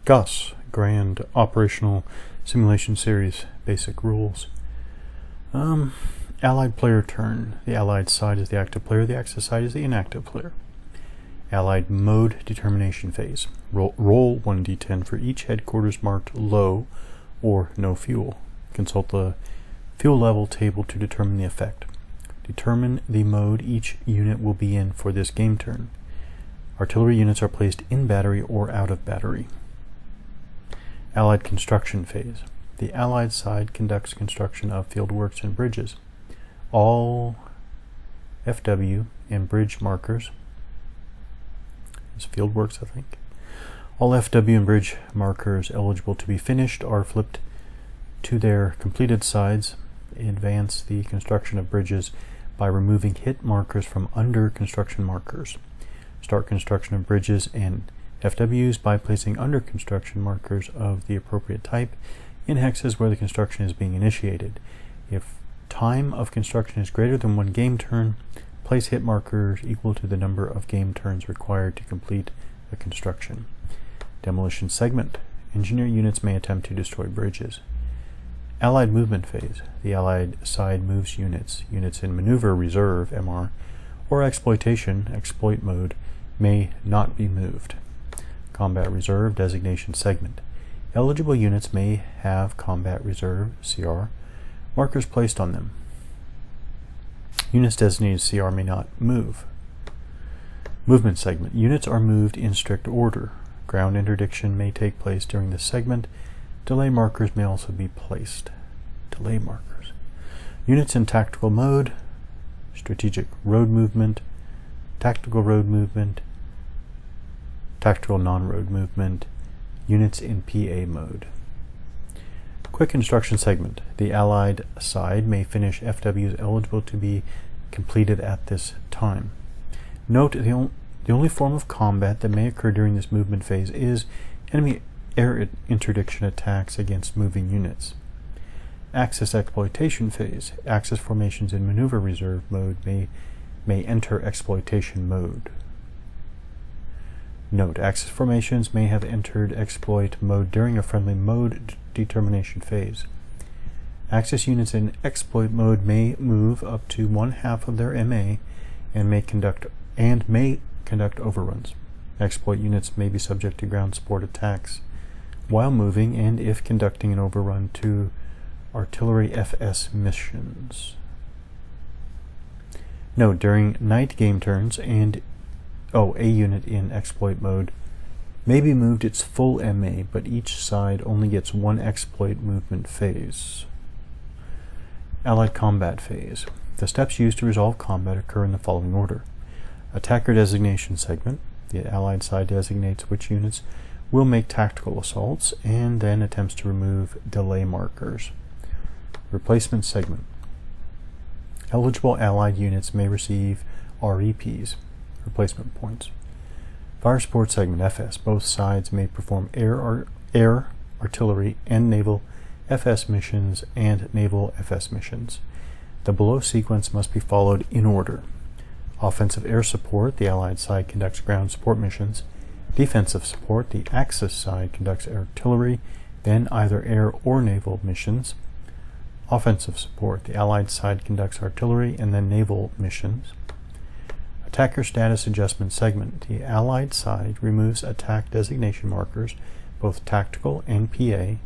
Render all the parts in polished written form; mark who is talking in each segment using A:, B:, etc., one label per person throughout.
A: GOS, Grand Operational Simulation Series, Basic Rules. Allied player turn. The allied side is the active player, the Axis side is the inactive player. Allied mode determination phase. Roll 1d10 for each headquarters marked low or no fuel. Consult the fuel level table to determine the effect. Determine the mode each unit will be in for this game turn. Artillery units are placed in battery or out of battery. Allied construction phase. The Allied side conducts construction of fieldworks and bridges. All FW and bridge markers, it's fieldworks I think, all FW and bridge markers eligible to be finished are flipped to their completed sides. Advance the construction of bridges by removing hit markers from under construction markers. Start construction of bridges and FWs by placing under construction markers of the appropriate type in hexes where the construction is being initiated. If time of construction is greater than 1 game turn, place hit markers equal to the number of game turns required to complete the construction. Demolition segment. Engineer units may attempt to destroy bridges. Allied movement phase. The Allied side moves units. Units in maneuver reserve, MR, or exploitation, exploit mode, may not be moved. Combat reserve designation segment. Eligible units may have combat reserve, CR, markers placed on them. Units designated CR may not move. Movement segment. Units are moved in strict order. Ground interdiction may take place during this segment. Delay markers may also be placed. Delay markers. Units in tactical mode, strategic road movement, tactical road movement, tactical non-road movement, units in PA mode. Quick instruction segment. The Allied side may finish FWs eligible to be completed at this time. Note the only form of combat that may occur during this movement phase is enemy air interdiction attacks against moving units. Axis exploitation phase. Axis formations in maneuver reserve mode may enter exploitation mode. Note, Axis formations may have entered exploit mode during a friendly mode determination phase. Axis units in exploit mode may move up to 1/2 of their MA and may conduct overruns. Exploit units may be subject to ground support attacks while moving and if conducting an overrun to artillery FS missions. Note, during night game turns a unit in exploit mode may be moved its full MA, but each side only gets 1 exploit movement phase. Allied combat phase. The steps used to resolve combat occur in the following order. Attacker designation segment. The Allied side designates which units will make tactical assaults and then attempts to remove delay markers. Replacement segment. Eligible Allied units may receive REPs, replacement points. Fire support segment, FS. Both sides may perform air, artillery, and naval FS missions and naval FS missions. The below sequence must be followed in order. Offensive air support, the Allied side conducts ground support missions. Defensive support, the Axis side conducts artillery, then either air or naval missions. Offensive support, the Allied side conducts artillery and then naval missions. Attacker status adjustment segment. The Allied side removes attack designation markers, both tactical and PA,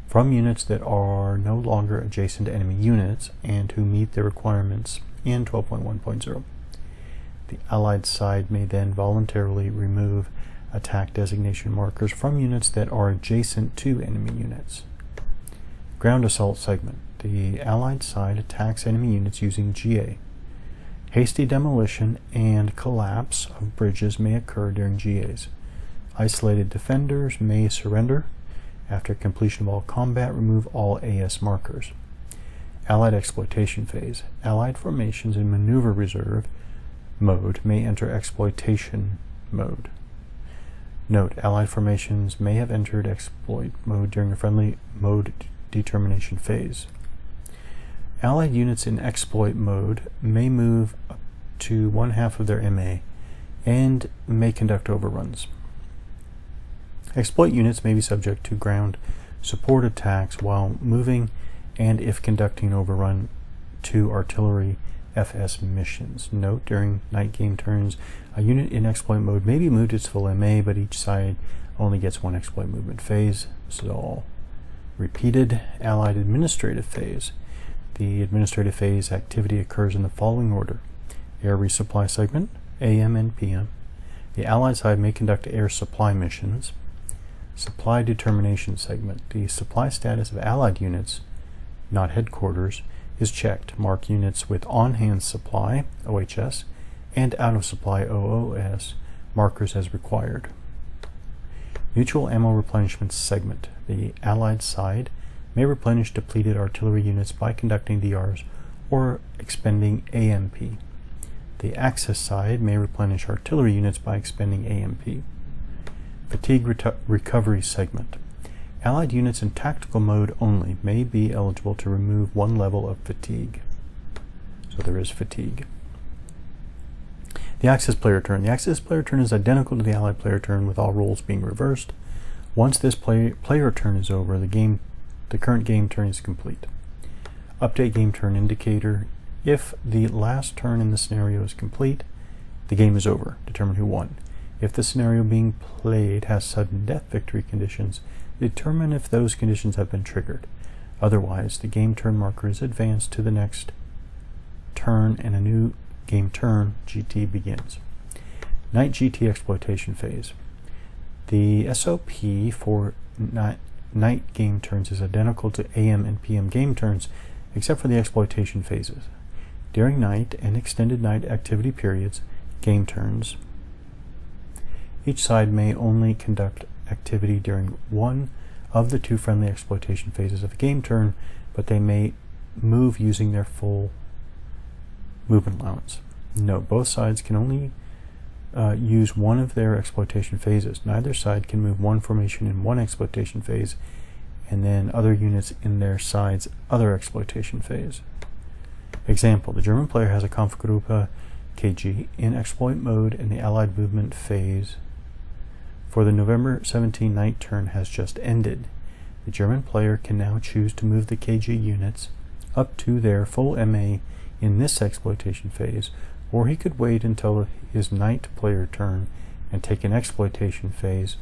A: from units that are no longer adjacent to enemy units and who meet their requirements in 12.1.0. The Allied side may then voluntarily remove attack designation markers from units that are adjacent to enemy units. Ground assault segment. The Allied side attacks enemy units using GA. Hasty demolition and collapse of bridges may occur during GAs. Isolated defenders may surrender. After completion of all combat, remove all AS markers. Allied exploitation phase. Allied formations in maneuver reserve mode may enter exploitation mode. Note, Allied formations may have entered exploit mode during a friendly mode determination phase. Allied units in exploit mode may move up to 1/2 of their MA and may conduct overruns. Exploit units may be subject to ground support attacks while moving and if conducting overrun to artillery FS missions. Note, during night game turns, a unit in exploit mode may be moved its full MA, but each side only gets one exploit movement phase. This is all repeated. Allied administrative phase. The administrative phase activity occurs in the following order: air resupply segment, AM and PM. The Allied side may conduct air supply missions. Supply determination segment. The supply status of Allied units, not headquarters, is checked. Mark units with on-hand supply, OHS, and out-of-supply, OOS, markers as required. Mutual ammo replenishment segment. The Allied side may replenish depleted artillery units by conducting DRs or expending AMP. The Axis side may replenish artillery units by expending AMP. Fatigue recovery segment. Allied units in tactical mode only may be eligible to remove one level of fatigue. So there is fatigue. The Axis player turn. The Axis player turn is identical to the Allied player turn, with all roles being reversed. Once this player turn is over, the current game turn is complete. Update game turn indicator. If the last turn in the scenario is complete, the game is over. Determine who won. If the scenario being played has sudden death victory conditions, determine if those conditions have been triggered. Otherwise, the game turn marker is advanced to the next turn and a new game turn, GT, begins. Night GT exploitation phase. The SOP for night game turns is identical to AM and PM game turns, except for the exploitation phases. During night and extended night activity periods, game turns, each side may only conduct activity during one of the two friendly exploitation phases of a game turn, but they may move using their full movement allowance. Note, both sides can only use one of their exploitation phases. Neither side can move one formation in one exploitation phase and then other units in their side's other exploitation phase. Example, the German player has a Kampfgruppe KG in exploit mode and the Allied movement phase for the November 17 night turn has just ended. The German player can now choose to move the KG units up to their full MA in this exploitation phase, or he could wait until his night player turn and take an exploitation phase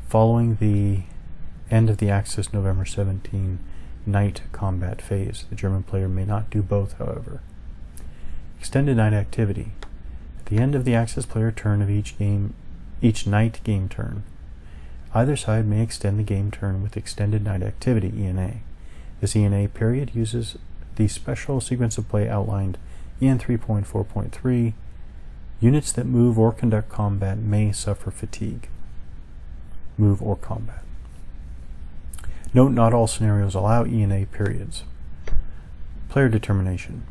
A: following the end of the Axis November 17 night combat phase. The German player may not do both, however. Extended night activity. At the end of the Axis player turn of each night game turn, either side may extend the game turn with extended night activity, ENA. This ENA period uses the special sequence of play outlined in 3.4.3. Units that move or conduct combat may suffer fatigue. Move or combat. Note, not all scenarios allow ENA periods. Player determination.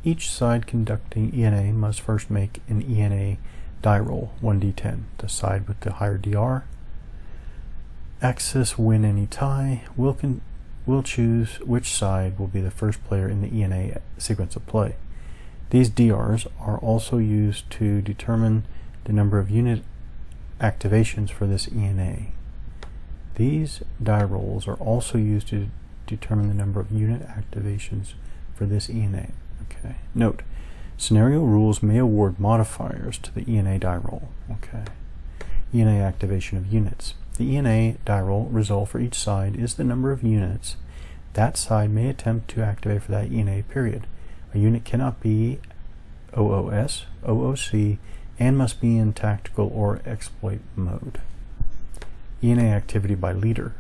A: Each side conducting ENA must first make an ENA die roll, 1d10. The side with the higher DR. Axis win any tie. Will choose which side will be the first player in the ENA sequence of play. These DRs are also used to determine the number of unit activations for this ENA. These die rolls are also used to determine the number of unit activations for this ENA. Okay. Note, scenario rules may award modifiers to the ENA die roll. Okay. ENA activation of units. The ENA die roll result for each side is the number of units that side may attempt to activate for that ENA period. A unit cannot be OOS, OOC, and must be in tactical or exploit mode. ENA activity by leader.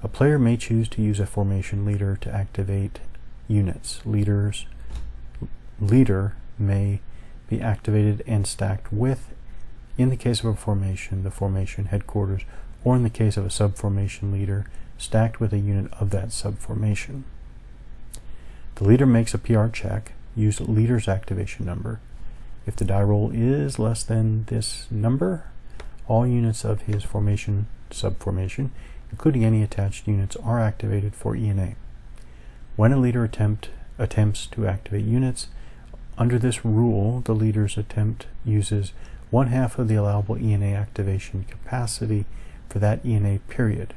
A: A player may choose to use a formation leader to activate units. Leader may be activated and stacked with, in the case of a formation, the formation headquarters, or in the case of a subformation leader, stacked with a unit of that subformation. The leader makes a PR check. Use leader's activation number. If the die roll is less than this number, all units of his formation, subformation, including any attached units, are activated for ENA. When a leader attempts to activate units, under this rule, the leader's attempt uses 1/2 of the allowable ENA activation capacity for that ENA period.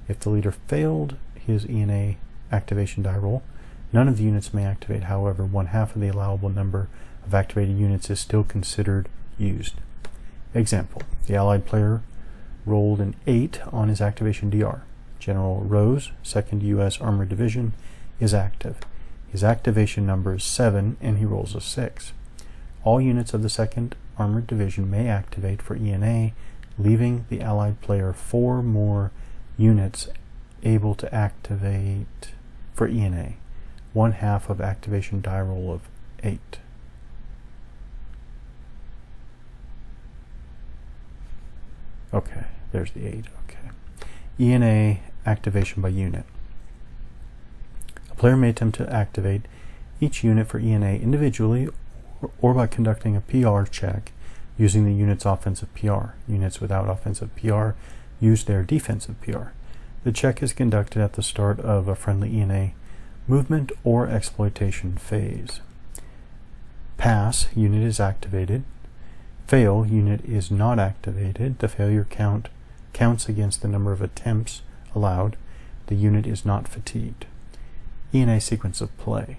A: If the leader failed his ENA activation die roll, none of the units may activate. However, 1/2 of the allowable number of activated units is still considered used. Example, the Allied player rolled an 8 on his activation DR. General Rose, 2nd U.S. Armored Division, is active. His activation number is 7 and he rolls a 6. All units of the 2nd Armored Division may activate for ENA, leaving the Allied player 4 more units able to activate for ENA, 1/2 of activation die roll of 8. Okay, there's the 8. Okay. ENA activation by unit. A player may attempt to activate each unit for ENA individually or by conducting a PR check using the unit's offensive PR. Units without offensive PR use their defensive PR. The check is conducted at the start of a friendly ENA movement or exploitation phase. Pass, unit is activated. Fail, unit is not activated. The failure counts against the number of attempts allowed. The unit is not fatigued. ENA sequence of play.